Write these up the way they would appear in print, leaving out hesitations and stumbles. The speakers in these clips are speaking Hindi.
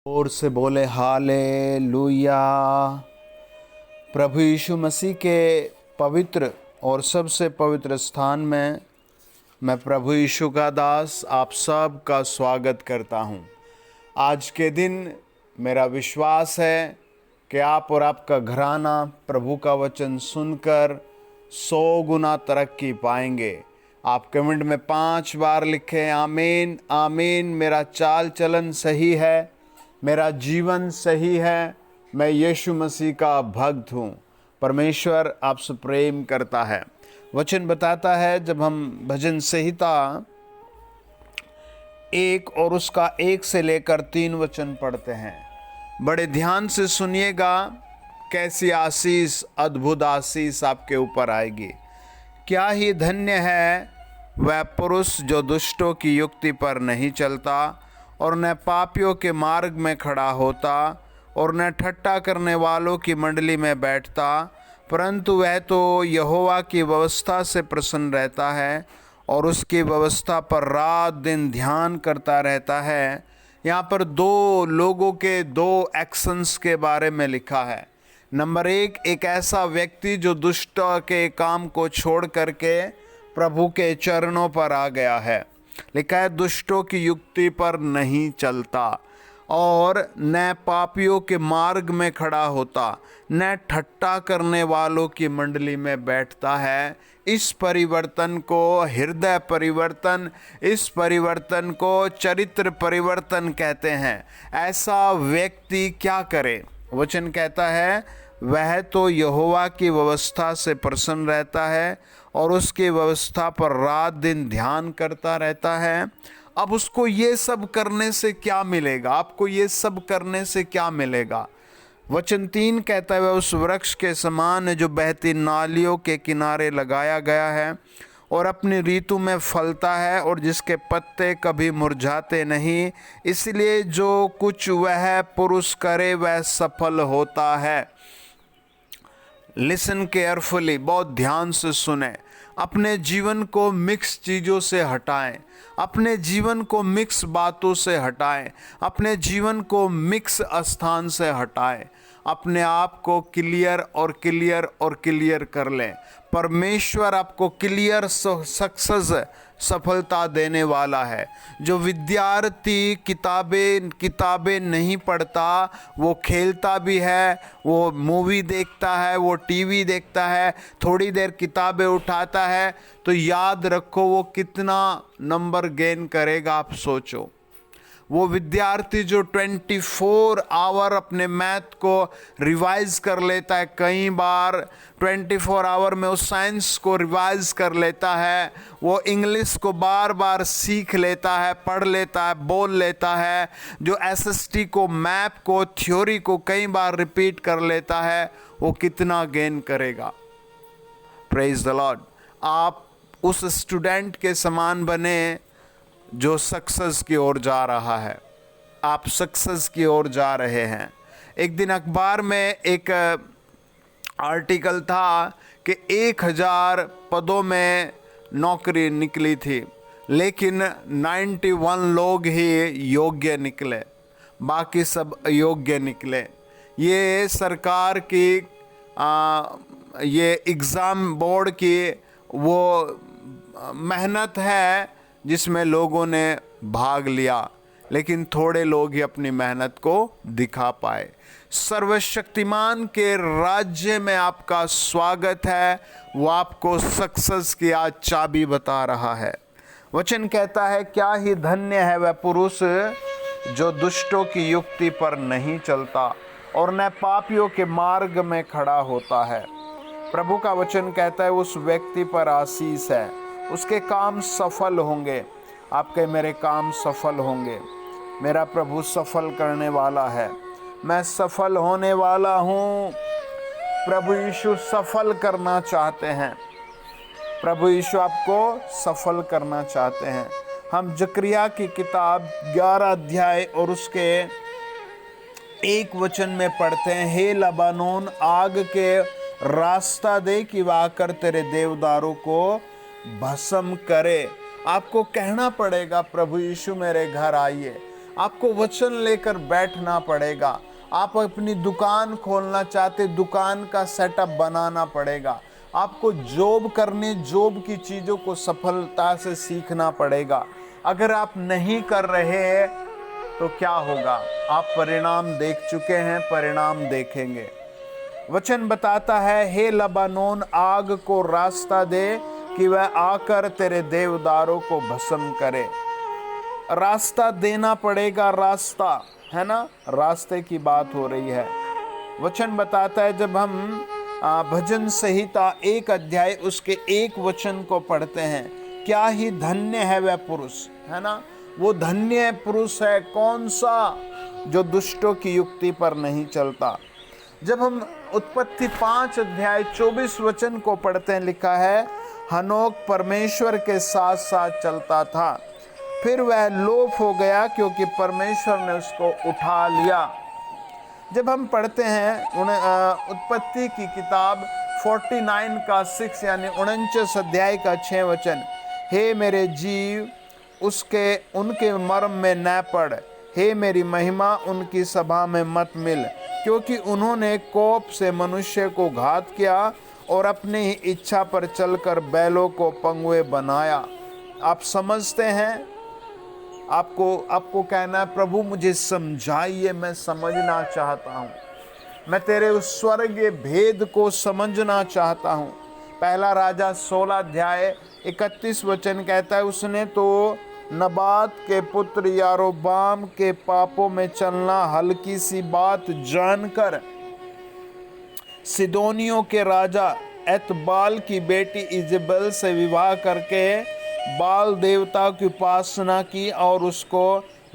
और से बोले हालेलुया। प्रभु यीशु मसीह के पवित्र और सबसे पवित्र स्थान में मैं प्रभु यीशु का दास आप सब का स्वागत करता हूँ। आज के दिन मेरा विश्वास है कि आप और आपका घराना प्रभु का वचन सुनकर 100 गुना तरक्की पाएंगे। आप कमेंट में 5 बार लिखें आमीन आमीन। मेरा चाल चलन सही है, मेरा जीवन सही है, मैं यीशु मसीह का भक्त हूँ। परमेश्वर आपसे प्रेम करता है। वचन बताता है, जब हम भजन संहिता 1 और उसका 1 से लेकर 3 वचन पढ़ते हैं, बड़े ध्यान से सुनिएगा। कैसी आशीष, अद्भुत आशीष आपके ऊपर आएगी। क्या ही धन्य है वह पुरुष जो दुष्टों की युक्ति पर नहीं चलता और न पापियों के मार्ग में खड़ा होता और न ठट्ठा करने वालों की मंडली में बैठता, परंतु वह तो यहोवा की व्यवस्था से प्रसन्न रहता है और उसकी व्यवस्था पर रात दिन ध्यान करता रहता है। यहाँ पर 2 लोगों के 2 एक्शंस के बारे में लिखा है। नंबर 1, एक ऐसा व्यक्ति जो दुष्ट के काम को छोड़ करके प्रभु के चरणों पर आ गया है। लिखा है दुष्टों की युक्ति पर नहीं चलता और न पापियों के मार्ग में खड़ा होता, न ठट्ठा करने वालों की मंडली में बैठता है। इस परिवर्तन को हृदय परिवर्तन, इस परिवर्तन को चरित्र परिवर्तन कहते हैं। ऐसा व्यक्ति क्या करे? वचन कहता है वह तो यहोवा की व्यवस्था से प्रसन्न रहता है और उसकी व्यवस्था पर रात दिन ध्यान करता रहता है। अब उसको ये सब करने से क्या मिलेगा? आपको ये सब करने से क्या मिलेगा? वचन 3 कहता है वह उस वृक्ष के समान है जो बहती नालियों के किनारे लगाया गया है और अपनी ऋतु में फलता है और जिसके पत्ते कभी मुरझाते नहीं। इसलिए जो कुछ वह पुरुष करे वह सफल होता है। लिसन केयरफुली, बहुत ध्यान से सुने। अपने जीवन को मिक्स चीज़ों से हटाएं, अपने जीवन को मिक्स बातों से हटाएं, अपने जीवन को मिक्स स्थान से हटाएं। अपने आप को क्लियर और क्लियर और क्लियर कर लें। परमेश्वर आपको क्लियर सक्सेस, सफलता देने वाला है। जो विद्यार्थी किताबें नहीं पढ़ता, वो खेलता भी है, वो मूवी देखता है, वो टीवी देखता है, थोड़ी देर किताबें उठाता है, तो याद रखो वो कितना नंबर गेन करेगा। आप सोचो, वो विद्यार्थी जो 24 आवर अपने मैथ को रिवाइज कर लेता है, कई बार 24 आवर में उस साइंस को रिवाइज कर लेता है, वो इंग्लिश को बार बार सीख लेता है, पढ़ लेता है, बोल लेता है, जो एसएसटी को, मैप को, थ्योरी को कई बार रिपीट कर लेता है, वो कितना गेन करेगा। Praise the Lord. आप उस स्टूडेंट के समान बने जो सक्सेस की ओर जा रहा है। आप सक्सेस की ओर जा रहे हैं। एक दिन अखबार में एक आर्टिकल था कि 1000 पदों में नौकरी निकली थी, लेकिन 91 लोग ही योग्य निकले, बाकी सब अयोग्य निकले। ये सरकार की ये एग्ज़ाम बोर्ड की वो मेहनत है जिसमें लोगों ने भाग लिया, लेकिन थोड़े लोग ही अपनी मेहनत को दिखा पाए। सर्वशक्तिमान के राज्य में आपका स्वागत है। वो आपको सक्सेस की आज चाबी बता रहा है। वचन कहता है क्या ही धन्य है वह पुरुष जो दुष्टों की युक्ति पर नहीं चलता और न पापियों के मार्ग में खड़ा होता है। प्रभु का वचन कहता है उस व्यक्ति पर आशीष है, उसके काम सफल होंगे। आपके मेरे काम सफल होंगे। मेरा प्रभु सफल करने वाला है। मैं सफल होने वाला हूँ। प्रभु यीशु सफल करना चाहते हैं। प्रभु यीशु आपको सफल करना चाहते हैं। हम जकरिया की किताब 11 अध्याय और उसके 1 वचन में पढ़ते हैं, हे लबानोन आग के रास्ता दे कि वह आकर तेरे देवदारों को भस्म करे। आपको कहना पड़ेगा प्रभु यीशु मेरे घर आइए। आपको वचन लेकर बैठना पड़ेगा। आप अपनी दुकान खोलना चाहते, दुकान का सेटअप बनाना पड़ेगा। आपको जॉब करने, जॉब की चीज़ों को सफलता से सीखना पड़ेगा। अगर आप नहीं कर रहे हैं तो क्या होगा? आप परिणाम देख चुके हैं, परिणाम देखेंगे। वचन बताता है, हे लबानोन, आग को रास्ता दे कि वह आकर तेरे देवदारों को भस्म करे। रास्ता देना पड़ेगा, रास्ता है ना, रास्ते की बात हो रही है। वचन बताता है, जब हम भजन संहिता 1 अध्याय उसके 1 वचन को पढ़ते हैं, क्या ही धन्य है वह पुरुष, है ना, वो धन्य पुरुष है कौन सा, जो दुष्टों की युक्ति पर नहीं चलता। जब हम उत्पत्ति 5 अध्याय 24 वचन को पढ़ते हैं, लिखा है, हनोक परमेश्वर के साथ साथ चलता था, फिर वह लोप हो गया क्योंकि परमेश्वर ने उसको उठा लिया। जब हम पढ़ते हैं उत्पत्ति की किताब 49 का 6 यानी 49 अध्याय का 6 वचन, हे मेरे जीव उनके मर्म में न पड़, हे मेरी महिमा उनकी सभा में मत मिल, क्योंकि उन्होंने कोप से मनुष्य को घात किया और अपनी ही इच्छा पर चलकर बैलों को पंगुए बनाया। आप समझते हैं? आपको कहना है, प्रभु मुझे समझाइए, मैं समझना चाहता हूँ, मैं तेरे उस स्वर्गीय भेद को समझना चाहता हूँ। पहला राजा 16 अध्याय 31 वचन कहता है, उसने तो नबात के पुत्र यारोबाम के पापों में चलना हल्की सी बात जानकर सिदोनियों के राजा एतबाल की बेटी इजेबेल से विवाह करके बाल देवता की उपासना की और उसको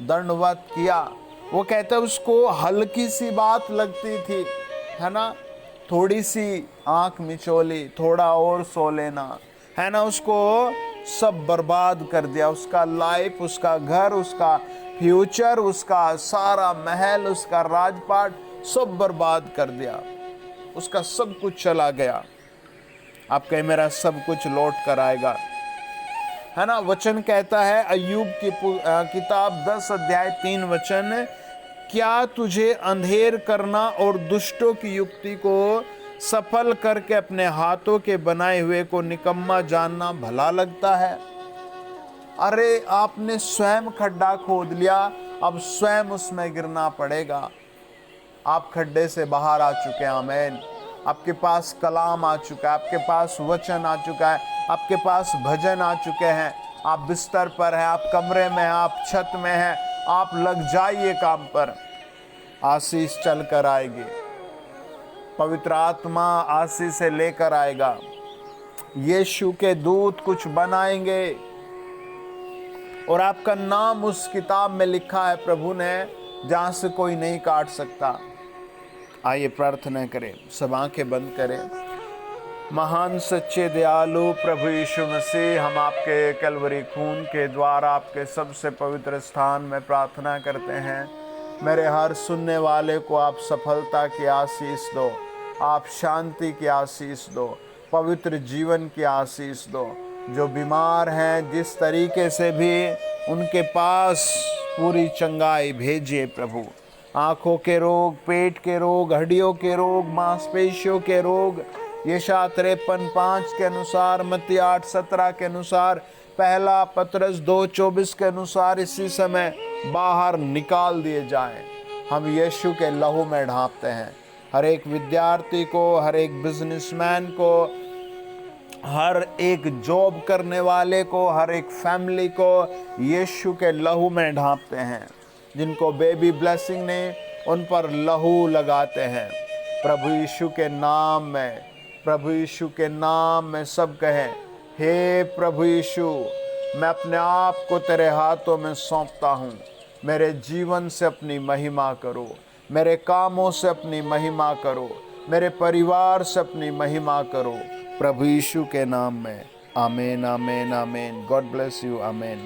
दंडवत किया। वो कहता है उसको हल्की सी बात लगती थी, है ना, थोड़ी सी आंख मिचोली, थोड़ा और सो लेना, है ना, उसको सब बर्बाद कर दिया। उसका लाइफ, उसका घर, उसका फ्यूचर, उसका सारा महल, उसका राजपाट सब बर्बाद कर दिया, उसका सब कुछ चला गया। आप कहें मेरा सब कुछ लौट कर आएगा, है ना। वचन कहता है अय्यूब की किताब 10 अध्याय 3 वचन, क्या तुझे अंधेर करना और दुष्टों की युक्ति को सफल करके अपने हाथों के बनाए हुए को निकम्मा जानना भला लगता है? अरे आपने स्वयं खड्डा खोद लिया, अब स्वयं उसमें गिरना पड़ेगा। आप खड्डे से बाहर आ चुके हैं, आमीन। आपके पास कलाम आ चुका है, आपके पास वचन आ चुका है, आपके पास भजन आ चुके हैं। आप बिस्तर पर हैं, आप कमरे में हैं, आप छत में हैं, आप लग जाइए काम पर, आशीष चल कर आएगी। पवित्र आत्मा आशीष से लेकर आएगा। यीशु के दूत कुछ बनाएंगे और आपका नाम उस किताब में लिखा है प्रभु ने, जहां से कोई नहीं काट सकता। आइए प्रार्थना करें, सब आंखें बंद करें। महान सच्चे दयालु प्रभु यीशु मसीह, हम आपके कलवरी खून के द्वारा आपके सबसे पवित्र स्थान में प्रार्थना करते हैं। मेरे हर सुनने वाले को आप सफलता की आशीष दो, आप शांति की आशीष दो, पवित्र जीवन की आशीष दो। जो बीमार हैं, जिस तरीके से भी उनके पास पूरी चंगाई भेजिए प्रभु। आँखों के रोग, पेट के रोग, हड्डियों के रोग, मांसपेशियों के रोग, यशायाह 53:5 के अनुसार, मत्ती 8:17 के अनुसार, पहला पतरस 2:24 के अनुसार इसी समय बाहर निकाल दिए जाएं। हम यीशु के लहू में ढांपते हैं। हर एक विद्यार्थी को, हर एक बिजनेसमैन को, हर एक जॉब करने वाले को, हर एक फैमिली को यीशु के लहू में ढांपते हैं। जिनको बेबी ब्लेसिंग ने, उन पर लहू लगाते हैं प्रभु यीशु के नाम में। प्रभु यीशु के नाम में सब कहें, हे प्रभु यीशु, मैं अपने आप को तेरे हाथों में सौंपता हूँ। मेरे जीवन से अपनी महिमा करो, मेरे कामों से अपनी महिमा करो, मेरे परिवार से अपनी महिमा करो, प्रभु यीशु के नाम में। आमीन, आमीन, आमीन। God bless you. आमीन।